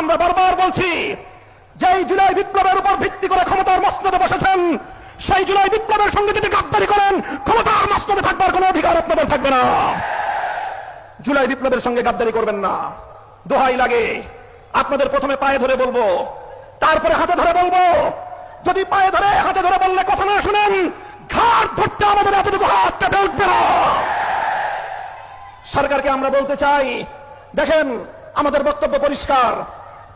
আমরা বারবার বলছি, যেই জুলাই বিপ্লবের উপর ভিত্তি করে ক্ষমতার মসনদে বসেছেন, সেই জুলাই বিপ্লবের সঙ্গে যদি গাদ্দারি করেন, ক্ষমতার মসনদে থাকবার কোনো অধিকার আপনাদের থাকবে না। জুলাই বিপ্লবের সঙ্গে গাদ্দারি করবেন না। দোহাই লাগে, আপনাদের প্রথমে পায়ে ধরে বলবো, তারপরে হাতে ধরে বলবো। যদি পায়ে ধরে হাতে ধরে বললে কথা না শুনেন, ঘাট ধরতে আমাদের এতটুকু হাত কেটে উঠবে না। সরকারকে আমরা বলতে চাই, দেখেন আমাদের বক্তব্য পরিষ্কার।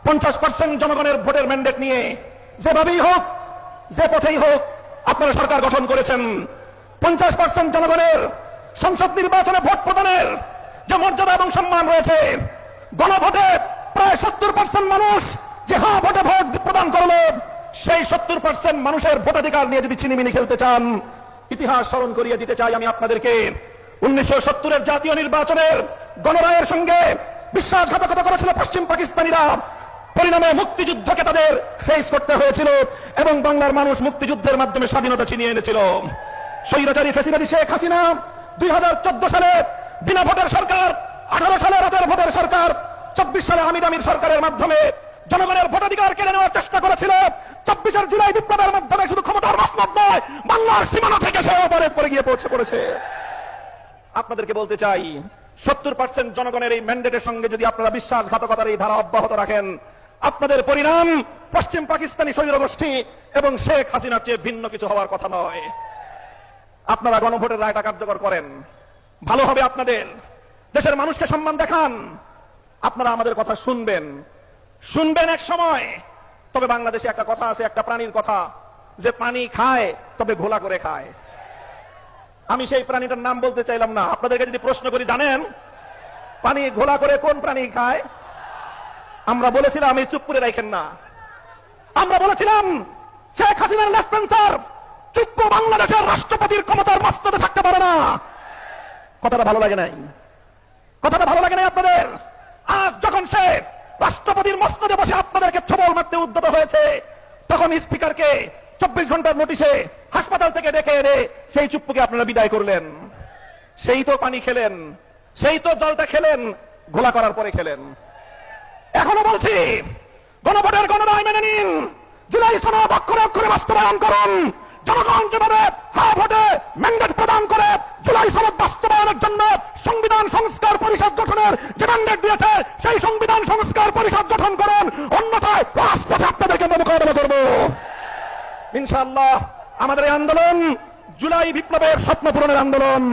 50% জনগণের ভোটের ম্যান্ডেট নিয়ে যেভাবেই হোক, যে পথেই হোক আপনারা সরকার গঠন করেছেন। 50% জনগণের সংসদ নির্বাচনে ভোট প্রদানের যে মর্যাদা এবং সম্মান রয়েছে, গণভোটে প্রায় 70% মানুষ যে হ্যাঁ ভোটে ভোট প্রদান করলো, সেই 70% মানুষের ভোটাধিকার নিয়ে যদি ছিনিমিনি খেলতে চান, ইতিহাস স্মরণ করিয়ে দিতে চাই আমি আপনাদেরকে। 1970-এর জাতীয় নির্বাচনের গণরায়ের সঙ্গে বিশ্বাসঘাতকতা করেছিল পশ্চিম পাকিস্তানিরা। পরিণামে মুক্তিযুদ্ধকে তাদের ফেস করতে হয়েছিল এবং বাংলার মানুষ মুক্তিযুদ্ধের মাধ্যমে স্বাধীনতা ছিনিয়ে এনেছিল। স্বৈরাচারী ফ্যাসিবাদী শেখ হাসিনা 2014 সালে বিনা ভোটের সরকার, 18 সালে রাতের ভোটের সরকার, 24 সালে আমির আমির সরকারের মাধ্যমে জনগণের ভোটাধিকার কেড়ে নেওয়ার চেষ্টা করেছিল। 24-এর জুলাই বিপ্লবের মাধ্যমে শুধু ক্ষমতার মসনদ নয়, বাংলার সীমানা থেকে সে অপারেট করে গিয়ে পড়েছে। আপনাদেরকে বলতে চাই, 70% জনগণের এই ম্যান্ডেটের সঙ্গে যদি আপনারা বিশ্বাসঘাতকতার এই ধারা অব্যাহত রাখেন, আপনাদের পরিণাম পশ্চিম পাকিস্তানি স্বৈরগোষ্ঠী এবং শেখ হাসিনার চেয়ে ভিন্ন কিছু হওয়ার কথা নয়। আপনারা গণভোটের রায়টা কার্যকর করেন, ভালো হবে আপনাদের। দেশের মানুষকে সম্মান দেখান। আপনারা আমাদের কথা শুনবেন এক সময়। তবে বাংলাদেশে একটা কথা আছে, একটা প্রাণীর কথা, যে পানি খায় তবে ঘোলা করে খায়। আমি সেই প্রাণীটার নাম বলতে চাইলাম না। আপনাদেরকে যদি প্রশ্ন করি, জানেন পানি ঘোলা করে কোন প্রাণী খায়? আমরা বলেছিলাম, এই চুপ করে রাখেন না, আমরা বলেছিলাম শেখ হাসিনার লেসপেন্সার চুপ বাংলাদেশের রাষ্ট্রপতির ক্ষমতার মসনদে থাকতে পারে না। কথাটা ভালো লাগে নাই? কথাটা ভালো লাগে নাই আপনাদের? আজ যখন সে রাষ্ট্রপতির মসনদে বসে আপনাদেরকে ছবল মারতে উদ্যত হয়েছে, তখন স্পিকারকে 24 ঘন্টার নোটিশে হাসপাতাল থেকে ডেকে এনে সেই চুপ্পুকে আপনারা বিদায় করলেন। সেই তো পানি খেলেন, সেই তো জলটা খেলেন, ঘোলা করার পরে খেলেন। এখনো বলছি, গণভোটের গণরায় মেনে নিন, জুলাই সনদ অক্ষরে অক্ষরে বাস্তবায়ন করুন। জনগণ যেভাবে হ্যাঁ ভোটে ম্যান্ডেট প্রদান করে জুলাই সনদ বাস্তবায়নের জন্য সংবিধান সংস্কার পরিষদ গঠনের যে ম্যান্ডেট দিয়েছে, সেই সংবিধান সংস্কার পরিষদ গঠন করুন, অন্যথায় রাজপথে আপনাদেরকে মোকাবেলা করব ইনশাআল্লাহ। আমাদের এই আন্দোলন জুলাই বিপ্লবের স্বপ্ন পূরণের আন্দোলন।